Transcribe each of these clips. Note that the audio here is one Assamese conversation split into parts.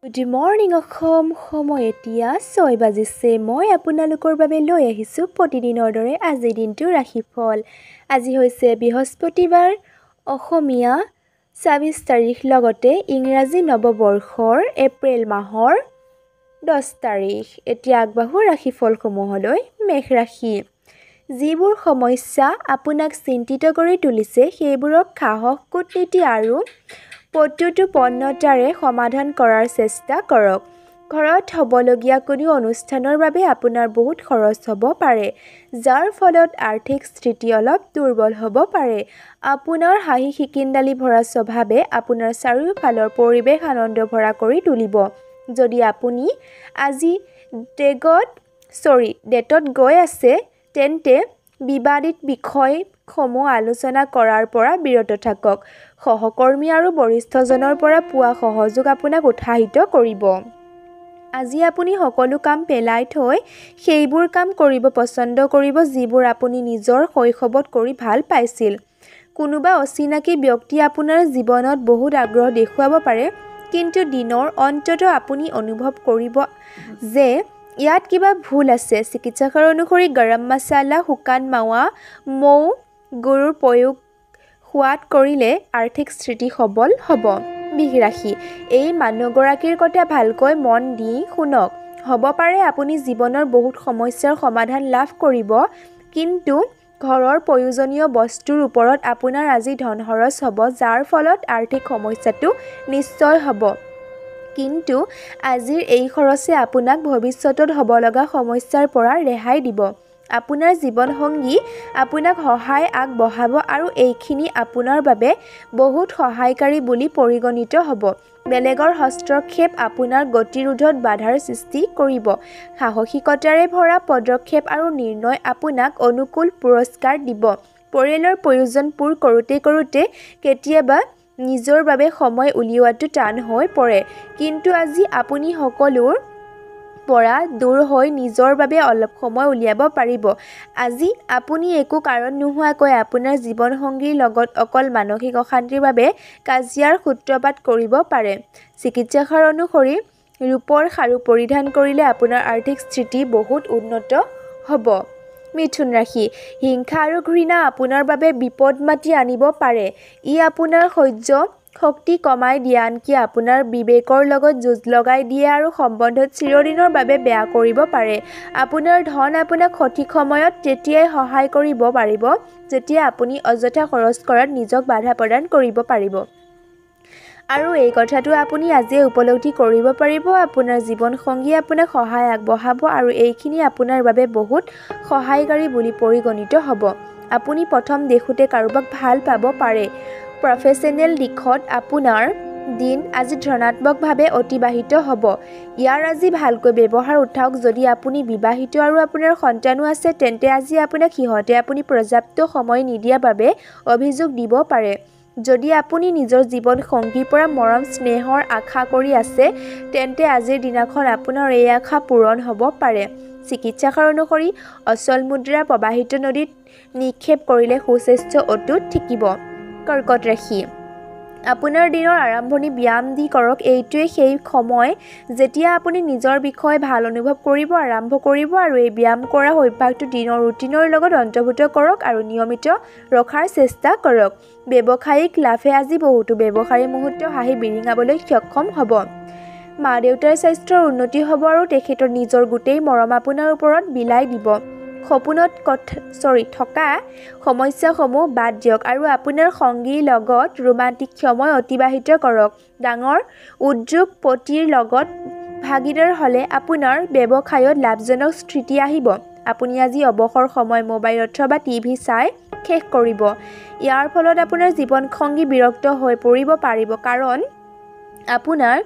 Good morning Assam. সময় এতিয়া 6 বাজিছে। মই আপোনালোকৰ বাবে লৈ আহিছোঁ প্ৰতিদিনৰ দৰে আজিৰ দিনটোৰ ৰাশিফল। আজি হৈছে বৃহস্পতিবাৰ, অসমীয়া ২৬ তাৰিখ, লগতে ইংৰাজী নৱবৰ্ষৰ এপ্ৰিল মাহৰ 10 তাৰিখ। এতিয়া আগবাঢ়ো ৰাশিফলসমূহলৈ। মেষ ৰাশি। যিবোৰ সমস্যা আপোনাক চিন্তিত কৰি তুলিছে সেইবোৰক সাহস, কূটনীতি আৰু পটুপন্নতাৰে সমাধান কৰাৰ চেষ্টা কৰক। ঘৰত হ'বলগীয়া কোনো অনুষ্ঠানৰ বাবে আপোনাৰ বহুত খৰচ হ'ব পাৰে, যাৰ ফলত আৰ্থিক স্থিতি অলপ দুৰ্বল হ'ব পাৰে। আপোনাৰ হাঁহি খিকিন্দালি ভৰা স্বভাৱে আপোনাৰ চাৰিওফালৰ পৰিৱেশ আনন্দ ভৰা কৰি তুলিব। যদি আপুনি আজি ডেটত গৈ আছে, তেন্তে বিবাদিত বিষয়সমূহ আলোচনা কৰাৰ পৰা বিৰত থাকক। সহকৰ্মী আৰু বৰিষ্ঠজনৰ পৰা পোৱা সহযোগ আপোনাক উৎসাহিত কৰিব। আজি আপুনি সকলো কাম পেলাই থৈ সেইবোৰ কাম কৰিব পছন্দ কৰিব যিবোৰ আপুনি নিজৰ শৈশৱত কৰি ভাল পাইছিল। কোনোবা অচিনাকি ব্যক্তিয়ে আপোনাৰ জীৱনত বহুত আগ্ৰহ দেখুৱাব পাৰে, কিন্তু দিনৰ অন্তত আপুনি অনুভৱ কৰিব যে ইয়াত কিবা ভুল আছে। চিকিৎসকৰ অনুসৰি গৰম মছলা, শুকান মাৱা, মৌ, গুড়ৰ প্ৰয়োগ সোৱাদ কৰিলে আৰ্থিক স্থিতি সবল হ'ব। বৃষ ৰাশি। এই মানুহগৰাকীৰ কথা ভালকৈ মন দি শুনক। হ'ব পাৰে আপুনি জীৱনৰ বহুত সমস্যাৰ সমাধান লাভ কৰিব, কিন্তু ঘৰৰ প্ৰয়োজনীয় বস্তুৰ ওপৰত আপোনাৰ আজি ধন খৰচ হ'ব, যাৰ ফলত আৰ্থিক সমস্যাটো নিশ্চয় হ'ব। কিন্তু আজিৰ এই খৰচে আপোনাক ভৱিষ্যতত হ'ব লগা সমস্যাৰ পৰা ৰেহাই দিব। আপোনাৰ জীৱনসংগী আপোনাক সহায় আগবঢ়াব আৰু এইখিনি আপোনাৰ বাবে বহুত সহায়কাৰী বুলি পৰিগণিত হ'ব। বেলেগৰ হস্তক্ষেপ আপোনাৰ গতিৰোধত বাধাৰ সৃষ্টি কৰিব। সাহসিকতাৰে ভৰা পদক্ষেপ আৰু নিৰ্ণয় আপোনাক অনুকূল পুৰস্কাৰ দিব। পৰিয়ালৰ প্ৰয়োজন পূৰ কৰোঁতে কেতিয়াবা নিজৰ বাবে সময় উলিওৱাটো টান হৈ পৰে, কিন্তু আজি আপুনি সকলোৰ পৰা দূৰ হৈ নিজৰ বাবে অলপ সময় উলিয়াব পাৰিব। আজি আপুনি একো কাৰণ নোহোৱাকৈ আপোনাৰ জীৱনসংগীৰ লগত অকল মানসিক অশান্তিৰ বাবে কাজিয়াৰ সূত্ৰপাত কৰিব পাৰে। চিকিৎসকৰ অনুসৰি ৰূপৰ খাৰু পৰিধান কৰিলে আপোনাৰ আৰ্থিক স্থিতি বহুত উন্নত হ'ব। মিথুন ৰাশি। হিংসা আৰু ঘৃণা আপোনাৰ বাবে বিপদ মাতি আনিব পাৰে। ই আপোনাৰ সহ্য শক্তি কমাই দিয়ে, আনকি আপোনাৰ বিবেকৰ লগত যুঁজ লগাই দিয়ে আৰু সম্বন্ধত চিৰদিনৰ বাবে বেয়া কৰিব পাৰে। আপোনাৰ ধন আপোনাক সঠিক সময়ত তেতিয়াই সহায় কৰিব পাৰিব যেতিয়া আপুনি অযথা খৰচ কৰাত নিজক বাধা প্ৰদান কৰিব পাৰিব। আৰু এই কথাটো আপুনি আজিয়ে উপলব্ধি কৰিব পাৰিব। আপোনাৰ জীৱনসংগীয়ে আপোনাক সহায় আগবঢ়াব আৰু এইখিনি আপোনাৰ বাবে বহুত সহায়কাৰী বুলি পৰিগণিত হ'ব। আপুনি প্ৰথম দেখোঁতে কাৰোবাক ভাল পাব পাৰে। প্ৰফেশ্যনেল দিশত আপোনাৰ দিন আজি ধনাত্মকভাৱে অতিবাহিত হ'ব। ইয়াৰ আজি ভালকৈ ব্যৱহাৰ উঠাওক। যদি আপুনি বিবাহিত আৰু আপোনাৰ সন্তানো আছে, তেন্তে আজি আপোনাক সিহঁতে আপুনি পৰ্যাপ্ত সময় নিদিয়াৰ বাবে অভিযোগ দিব পাৰে। যদি আপুনি নিজৰ জীৱনসংগীৰ পৰা মৰম স্নেহৰ আশা কৰি আছে, তেন্তে আজিৰ দিনাখন আপোনাৰ এই আশা পূৰণ হ'ব পাৰে। চিকিৎসকৰ অনুসৰি অচল মুদ্ৰা প্ৰবাহিত নদীত নিক্ষেপ কৰিলে সুস্বাস্থ্য অটুট থাকিব। কৰ্কট ৰাশি। আপোনাৰ দিনৰ আৰম্ভণি ব্যায়াম দি কৰক। এইটোৱে সেই সময় যেতিয়া আপুনি নিজৰ বিষয়ে ভাল অনুভৱ আৰম্ভ কৰিব, আৰু এই ব্যায়াম কৰা অভ্যাসটো দিনৰ ৰুটিনৰ লগত অন্তৰ্ভুক্ত কৰক আৰু নিয়মিত ৰখাৰ চেষ্টা কৰক। ব্যৱসায়িক লাভে আজি বহুতো ব্যৱসায়ী মুহূৰ্ত হাঁহি বিৰিঙাবলৈ সক্ষম হ'ব। মা-দেউতাৰ স্বাস্থ্যৰ উন্নতি হ'ব আৰু তেখেতৰ নিজৰ গোটেই মৰম আপোনাৰ ওপৰত বিলাই দিব। সপোনত থকা সমস্যাসমূহ বাদ দিয়ক আৰু আপোনাৰ সঙ্গীৰ লগত ৰোমান্টিক সময় অতিবাহিত কৰক। ডাঙৰ উদ্যোগপতিৰ লগত ভাগীদাৰ হ'লে আপোনাৰ ব্যৱসায়ত লাভজনক স্থিতি আহিব। আপুনি আজি অৱসৰ সময় মোবাইল অথবা টিভি চাই শেষ কৰিব। ইয়াৰ ফলত আপোনাৰ জীৱনসংগী বিৰক্ত হৈ পৰিব পাৰিব, কাৰণ আপোনাৰ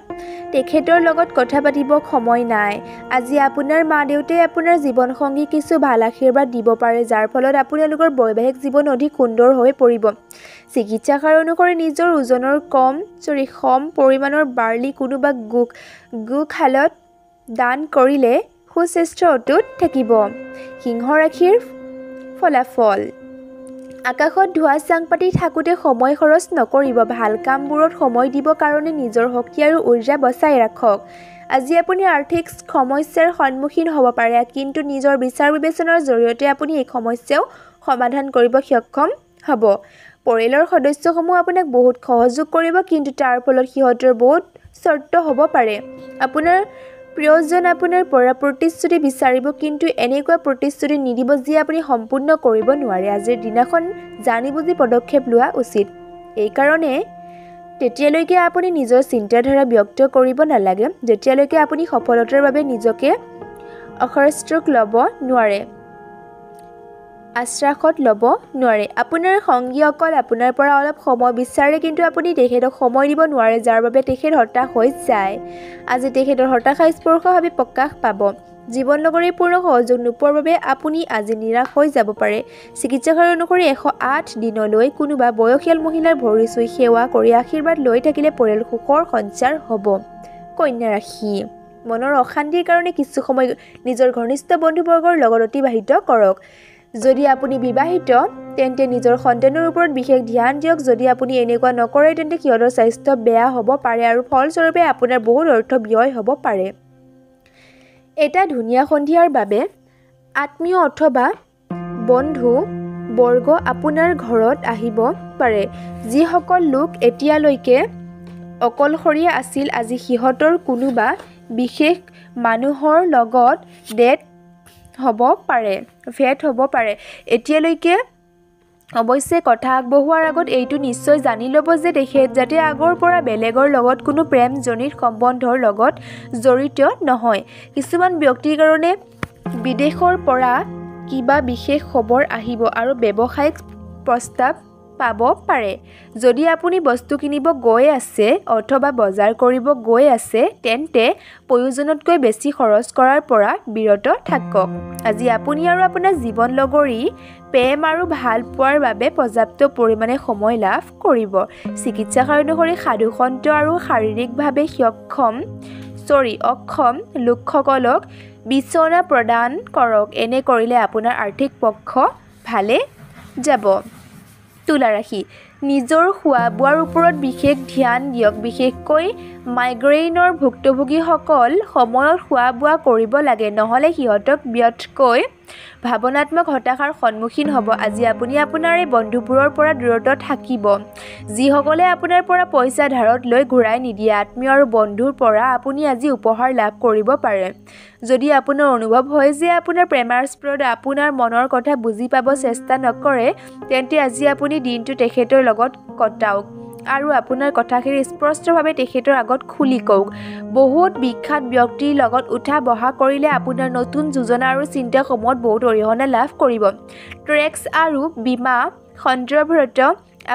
তেখেতৰ লগত কথা পাতিব সময় নাই। আজি আপোনাৰ মা-দেউতাই আপোনাৰ জীৱনসংগী কিছু ভাল আশীৰ্বাদ দিব পাৰে, যাৰ ফলত আপোনালোকৰ বৈবাহিক জীৱন অধিক সুন্দৰ হৈ পৰিব। চিকিৎসকৰ অনুসৰি নিজৰ ওজনৰ কম পৰিমাণৰ বাৰ্লি কোনোবা গোশালাত দান কৰিলে সুস্বাস্থ্য অটুট থাকিব। সিংহ ৰাশিৰ ফলাফল। আকাশত ধোঁৱা চাং পাতি থাকোঁতে সময় খৰচ নকৰিব। ভাল কামবোৰত সময় দিব কাৰণে নিজৰ শক্তি আৰু ঊৰ্জা বচাই ৰাখক। আজি আপুনি আৰ্থিক সমস্যাৰ সন্মুখীন হ'ব পাৰে, কিন্তু নিজৰ বিচাৰ বিবেচনাৰ জৰিয়তে আপুনি এই সমস্যাও সমাধান কৰিব সক্ষম হ'ব। পৰিয়ালৰ সদস্যসমূহ আপোনাক বহুত সহযোগ কৰিব, কিন্তু তাৰ ফলত সিহঁতৰ বহুত চৰ্ত হ'ব পাৰে। আপোনাৰ প্ৰিয়জন আপোনাৰ পৰা প্ৰতিশ্ৰুতি বিচাৰিব, কিন্তু এনেকুৱা প্ৰতিশ্ৰুতি নিদিব যি আপুনি সম্পূৰ্ণ কৰিব নোৱাৰে। আজিৰ দিনাখন জানি বুজি পদক্ষেপ লোৱা উচিত। এইকাৰণে তেতিয়ালৈকে আপুনি নিজৰ চিন্তাধাৰা ব্যক্ত কৰিব নালাগে, যেতিয়ালৈকে আপুনি সফলতাৰ বাবে নিজকে আশ্বাসত ল'ব নোৱাৰে। আপোনাৰ সংগী অকল আপোনাৰ পৰা অলপ সময় বিচাৰে, কিন্তু আপুনি তেখেতক সময় দিব নোৱাৰে, যাৰ বাবে তেখেত হতাশ হৈ যায়। আজি তেখেতৰ হতাশা স্পষ্টভাৱে প্ৰকাশ পাব। জীৱন লগৰীৰ পূৰ্ণ সহযোগ নোপোৱাৰ বাবে আপুনি আজি নিৰাশ হৈ যাব পাৰে। চিকিৎসকৰ অনুসৰি 108 দিনলৈ কোনোবা বয়সীয়াল মহিলাৰ ভৰি চুই সেৱা কৰি আশীৰ্বাদ লৈ থাকিলে পৰিয়াল সুখৰ সঞ্চাৰ হ'ব। কন্যা ৰাশি, মনৰ অশান্তিৰ কাৰণে কিছু সময় নিজৰ ঘনিষ্ঠ বন্ধুবৰ্গৰ লগত অতিবাহিত কৰক। যদি আপুনি বিবাহিত তেন্তে নিজৰ সন্তানৰ ওপৰত বিশেষ ধ্যান দিয়ক। যদি আপুনি এনেকুৱা নকৰে তেন্তে সিহঁতৰ স্বাস্থ্য বেয়া হ'ব পাৰে আৰু ফলস্বৰূপে আপোনাৰ বহুত অৰ্থ ব্যয় হ'ব পাৰে। এটা ধুনীয়া সন্ধিয়াৰ বাবে আত্মীয় অথবা বন্ধু বৰ্গ আপোনাৰ ঘৰত আহিব পাৰে। যিসকল লোক এতিয়ালৈকে অকলশৰীয়া আছিল, আজি সিহঁতৰ কোনোবা বিশেষ মানুহৰ লগত ভেট হ'ব পাৰে। এতিয়ালৈকে অৱশ্যে কথা আগবঢ়োৱাৰ আগত এইটো নিশ্চয় জানি ল'ব যে যাতে আগৰ পৰা বেলেগৰ লগত কোনো প্ৰেমজনিত সম্বন্ধৰ লগত জড়িত নহয়। কিছুমান ব্যক্তিৰ কাৰণে বিদেশৰ পৰা কিবা বিশেষ খবৰ আহিব আৰু ব্যৱসায়িক প্ৰস্তাৱ পাব পাৰে। যদি আপুনি বস্তু কিনিব গৈ আছে অথবা বজাৰ কৰিব গৈ আছে, তেন্তে প্ৰয়োজনতকৈ বেছি খৰচ কৰাৰ পৰা বিৰত থাকক। আজি আপুনি আৰু আপোনাৰ জীৱন লগৰী প্ৰেম আৰু ভাল পোৱাৰ বাবে পৰ্যাপ্ত পৰিমাণে সময় লাভ কৰিব। চিকিৎসকৰ অনুসৰি সাধুসন্ত আৰু শাৰীৰিকভাৱে অক্ষম লোকসকলক বিচনা প্ৰদান কৰক। এনে কৰিলে আপোনাৰ আৰ্থিক পক্ষ ভালে যাব। তুলা ৰাশি, নিজৰ খোৱা-বোৱাৰ ওপৰত বিশেষ ধ্যান দিয়ক। বিশেষকৈ মাইগ্ৰেইনৰ ভুক্তভোগীসকল সময়ত খোৱা-বোৱা কৰিব লাগে, নহ'লে সিহঁতক বিয়তকৈ ভাৱনাত্মক হতাশাৰ সন্মুখীন হ'ব। আজি আপুনি আপোনাৰ এই বন্ধুবোৰৰ পৰা দূৰত থাকিব, যিসকলে আপোনাৰ পৰা পইচা ধাৰত লৈ ঘূৰাই নিদিয়ে। আত্মীয় আৰু বন্ধুৰ পৰা আপুনি আজি উপহাৰ লাভ কৰিব পাৰে। যদি আপোনাৰ অনুভৱ হয় যে আপোনাৰ প্ৰেমাস্পদ আপোনাৰ মনৰ কথা বুজি পাব চেষ্টা নকৰে, তেন্তে আজি আপুনি দিনটো তেখেতৰ লগত কটাওক আৰু আপোনাৰ কথাখিনি স্পষ্টভাৱে তেখেতৰ আগত খুলি কওক। বহুত বিখ্যাত ব্যক্তিৰ লগত উঠা বহা কৰিলে আপোনাৰ নতুন যোজনা আৰু চিন্তাসমূহত বহুত অৰিহণা লাভ কৰিব। ট্ৰেক্স আৰু বীমা সন্দৰ্ভত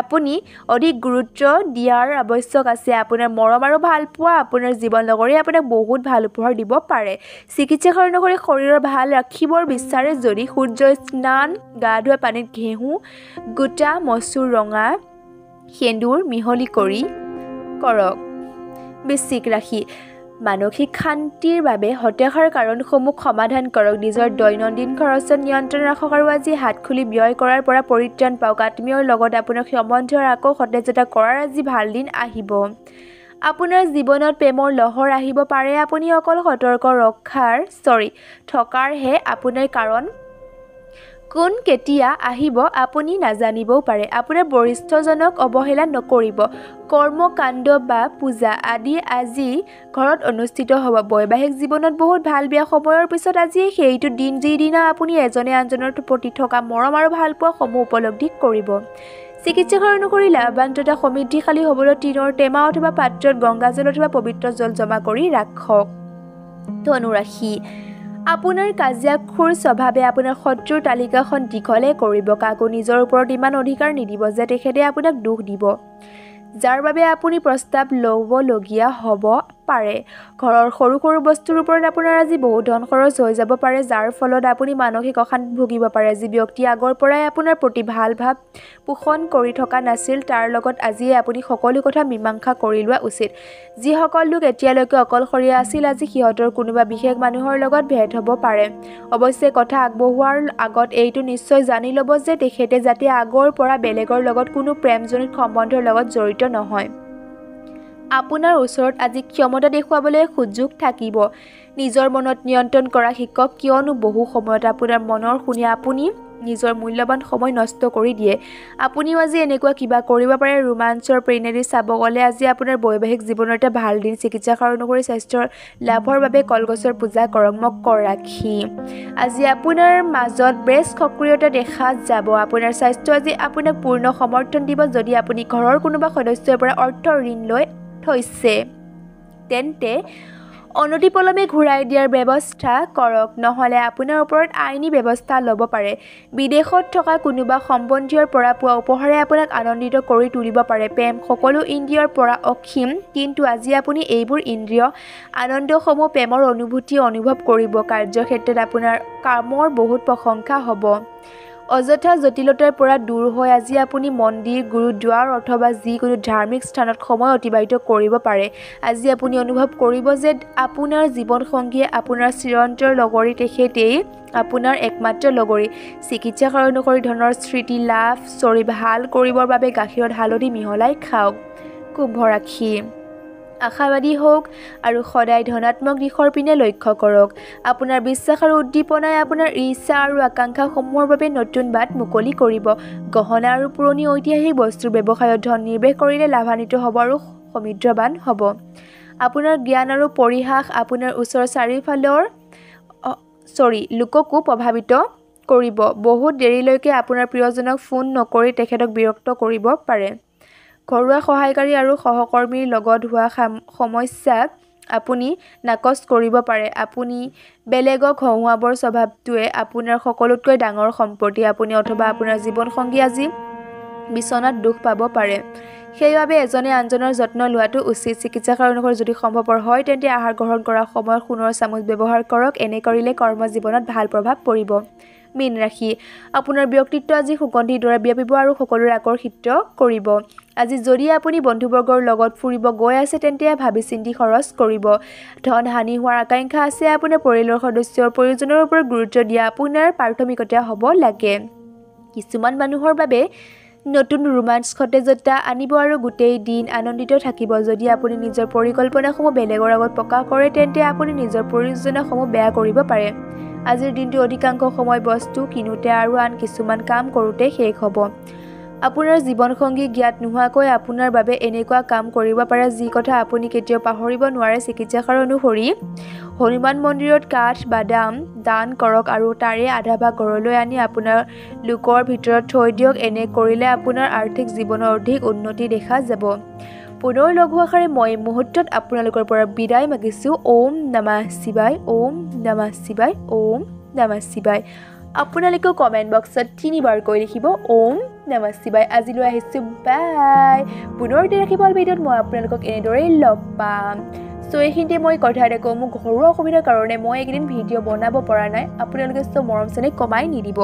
আপুনি অধিক গুৰুত্ব দিয়াৰ আৱশ্যক আছে। আপোনাৰ মৰম আৰু ভালপোৱা আপোনাৰ জীৱন লগৰীয়ে আপোনাক বহুত ভাল উপহাৰ দিব পাৰে। চিকিৎসকৰ অনুসৰি শৰীৰৰ ভাল ৰাখিবৰ বিচাৰে যদি সূৰ্য স্নান, গা ধোৱা পানীত ঘেঁহু, গোটা মচুৰ, ৰঙা সেন্দুৰ মিহলি কৰি কৰক। বৃশ্চিক ৰাশি, মানসিক শান্তিৰ বাবে হতাশাৰ কাৰণসমূহ সমাধান কৰক। নিজৰ দৈনন্দিন খৰচত নিয়ন্ত্ৰণ ৰাখক আৰু আজি হাত খুলি ব্যয় কৰাৰ পৰা পৰিত্ৰাণ পাওক। আত্মীয়ৰ লগত আপোনাৰ সম্বন্ধ আকৌ সতেজতা কৰাৰ আজি ভাল দিন আহিব। আপোনাৰ জীৱনত প্ৰেমৰ লহৰ আহিব পাৰে। আপুনি অকল সতৰ্ক থকাৰহে আপোনাৰ কাৰণ কোন কেতিয়া আহিব আপুনি নাজানিবও পাৰে। আপোনাৰ বৰিষ্ঠজনক অৱহেলা নকৰিব। কৰ্মকাণ্ড বা পূজা আদি আজি ঘৰত অনুষ্ঠিত হ'ব। বৈবাহিক জীৱনত বহুত ভাল বেয়া সময়ৰ পিছত আজি সেইটো দিন যিদিনা আপুনি এজনে আনজনৰ প্ৰতি থকা মৰম আৰু ভালপোৱা সমূহ উপলব্ধি কৰিব। চিকিৎসকৰ অনুসৰি লাভৱান তথা সমৃদ্ধিশালী হ'বলৈ টিনৰ টেমা অথবা পাত্ৰত গংগাজল অথবা পবিত্ৰ জল জমা কৰি ৰাখক। ধনু ৰাশি, আপোনাৰ কাজিয়াখোৰ স্বভাৱে আপোনাৰ শত্ৰুৰ তালিকাখন দীঘলে কৰিব। কাকো নিজৰ ওপৰত ইমান অধিকাৰ নিদিব যে তেখেতে আপোনাক দুখ দিব, যাৰ বাবে আপুনি পস্তাৱ ল'বলগীয়া হ'ব পাৰে ঘৰৰ সৰু সৰু বস্তুৰ ওপৰত আপোনাৰ আজি বহুত ধন খৰচ হৈ যাব পাৰে যাৰ ফলত আপুনি মানসিক অশান্তিত ভুগিব পাৰে যি ব্যক্তি আগৰ পৰাই আপোনাৰ প্ৰতি ভাল ভাৱ পোষণ কৰি থকা নাছিল তাৰ লগত আজিয়ে আপুনি সকলো কথা মীমাংসা কৰি লোৱা উচিত যিসকল লোক এতিয়ালৈকে অকলশৰীয়া আছিল আজি সিহঁতৰ কোনোবা বিশেষ মানুহৰ লগত ভেট হ'ব পাৰে অৱশ্যে কথা আগবঢ়োৱাৰ আগত এইটো নিশ্চয় জানি ল'ব যে তেখেতে যাতে আগৰ পৰা বেলেগৰ লগত কোনো প্ৰেমজনিত সম্বন্ধৰ লগত জড়িত নহয় আপোনাৰ ওচৰত আজি ক্ষমতা দেখুৱাবলৈ সুযোগ থাকিব নিজৰ মনত নিয়ন্ত্ৰণ কৰা শিকক কিয়নো বহু সময়ত আপোনাৰ মনৰ শুনি আপুনি নিজৰ মূল্যৱান সময় নষ্ট কৰি দিয়ে আপুনিও আজি এনেকুৱা কিবা কৰিব পাৰে ৰোমাঞ্চৰ প্ৰেৰণাৰে চাব গ'লে আজি আপোনাৰ বৈবাহিক জীৱনৰ এটা ভাল দিন চিকিৎসা অনুসৰি স্বাস্থ্যৰ লাভৰ বাবে কলগছৰ পূজা কৰক মকৰ ৰাখি আজি আপোনাৰ মাজত বেছ সক্ৰিয়তা দেখা যাব আপোনাৰ স্বাস্থ্য আজি আপোনাক পূৰ্ণ সমৰ্থন দিব যদি আপুনি ঘৰৰ কোনোবা সদস্যৰ পৰা অৰ্থ ঋণ লৈ থৈছে তেন্তে অনতিপলমে ঘূৰাই দিয়াৰ ব্যৱস্থা কৰক নহ'লে আপোনাৰ ওপৰত আইনী ব্যৱস্থা ল'ব পাৰে বিদেশত থকা কোনোবা সম্বন্ধীয়ৰ পৰা পোৱা উপহাৰে আপোনাক আনন্দিত কৰি তুলিব পাৰে প্ৰেম সকলো ইন্দ্ৰিয়ৰ পৰা অসীম কিন্তু আজি আপুনি এইবোৰ ইন্দ্ৰিয় আনন্দসমূহ প্ৰেমৰ অনুভূতি অনুভৱ কৰিব কাৰ্যক্ষেত্ৰত আপোনাৰ কামৰ বহুত প্ৰশংসা হ'ব অযথা জটিলতাৰ পৰা দূৰ হৈ আজি আপুনি মন্দিৰ গুৰুদ্বাৰ অথবা যিকোনো ধাৰ্মিক স্থানত সময় অতিবাহিত কৰিব পাৰে আজি আপুনি অনুভৱ কৰিব যে আপোনাৰ জীৱনসংগীয়ে আপোনাৰ চিৰন্তৰ লগৰী তেখেতেই আপোনাৰ একমাত্ৰ লগৰী চিকিৎসা অনুসৰি ধনৰ স্মৃতি লাভ ভাল কৰিবৰ বাবে গাখীৰত হালধি মিহলাই খাওক কুম্ভ ৰাশি আশাবাদী হওক আৰু সদায় ধনাত্মক দিশৰ পিনে লক্ষ্য কৰক আপোনাৰ বিশ্বাস আৰু উদ্দীপনাই আপোনাৰ ইচ্ছা আৰু আকাংক্ষাসমূহৰ বাবে নতুন বাট মুকলি কৰিব গহনা আৰু পুৰণি ঐতিহাসিক বস্তুৰ ব্যৱসায়ত ধন নিৱেশ কৰিলে লাভান্বিত হ'ব আৰু সমৃদ্ধবান হ'ব আপোনাৰ জ্ঞান আৰু পৰিহাস আপোনাৰ ওচৰৰ চাৰিওফালৰ লোককো প্ৰভাৱিত কৰিব বহুত দেৰিলৈকে আপোনাৰ প্ৰিয়জনক ফোন নকৰি তেখেতক বিৰক্ত কৰিব পাৰে ঘৰুৱা সহায়কাৰী আৰু সহকৰ্মীৰ লগত হোৱা সমস্যাক আপুনি নাকচ কৰিব পাৰে আপুনি বেলেগক হহুৱাবৰ স্বভাৱটোৱে আপোনাৰ সকলোতকৈ ডাঙৰ সম্পত্তি আপুনি অথবা আপোনাৰ জীৱনসংগী আজি বিচনাত দুখ পাব পাৰে সেইবাবে এজনে আনজনৰ যত্ন লোৱাটো উচিত চিকিৎসা অনুসৰি যদি সম্ভৱপৰ হয় তেন্তে আহাৰ গ্ৰহণ কৰাৰ সময়ত সোণৰ চামুচ ব্যৱহাৰ কৰক এনে কৰিলে কৰ্মজীৱনত ভাল প্ৰভাৱ পৰিব মীন ৰাশি আপোনাৰ ব্যক্তিত্ব আজি সুগন্ধিৰ দৰে বিয়পিব আৰু সকলোৰে আকৰ্ষিত কৰিব আজি যদি আপুনি বন্ধুবৰ্গৰ লগত ফুৰিব গৈ আছে তেন্তে ভাবি চিন্তি খৰচ কৰিব ধন হানি হোৱাৰ আকাংক্ষা আছে আপোনাৰ পৰিয়ালৰ সদস্যৰ প্ৰয়োজনৰ ওপৰত গুৰুত্ব দিয়া আপোনাৰ প্ৰাথমিকতা হ'ব লাগে কিছুমান মানুহৰ বাবে নতুন ৰোমাঞ্চ সতেজতা আনিব আৰু গোটেই দিন আনন্দিত থাকিব যদি আপুনি নিজৰ পৰিকল্পনাসমূহ বেলেগৰ আগত প্ৰকাশ কৰে তেন্তে আপুনি নিজৰ প্ৰয়োজনসমূহ বেয়া কৰিব পাৰে আজিৰ দিনটো অধিকাংশ সময় বস্তু কিনোতে আৰু আন কিছুমান কাম কৰোঁতে শেষ হ'ব আপোনাৰ জীৱনসংগী জ্ঞাত নোহোৱাকৈ আপোনাৰ বাবে এনেকুৱা কাম কৰিব পাৰে যি কথা আপুনি কেতিয়াও পাহৰিব নোৱাৰে চিকিৎসা অনুসৰি হনুমান মন্দিৰত কাঠ বাদাম দান কৰক আৰু তাৰে আধা ভাগ ঘৰলৈ আনি আপোনাৰ লোকৰ ভিতৰত থৈ দিয়ক এনে কৰিলে আপোনাৰ আৰ্থিক জীৱনৰ অধিক উন্নতি দেখা যাব পুনৰ লঘু আকাৰে মই মুহূৰ্তত আপোনালোকৰ পৰা বিদায় মাগিছোঁ ওম নমঃ শিৱায় ওম নমঃ শিৱায় ওম নমঃ শিৱায় আপোনালোকেও কমেণ্ট বক্সত 3বাৰকৈ লিখিব ওম নমঃ শিৱায় আজিলৈ আহিছোঁ বাই পুনৰ দেখিব ভিডিঅ'ত মই আপোনালোকক এনেদৰেই লগ পাম এইখিনিতে মই কথা এটা কওঁ মোক ঘৰুৱা অসুবিধাৰ কাৰণে মই এইকেইদিন ভিডিঅ' বনাব পৰা নাই আপোনালোকে মৰম চেনেহ কমাই নিদিব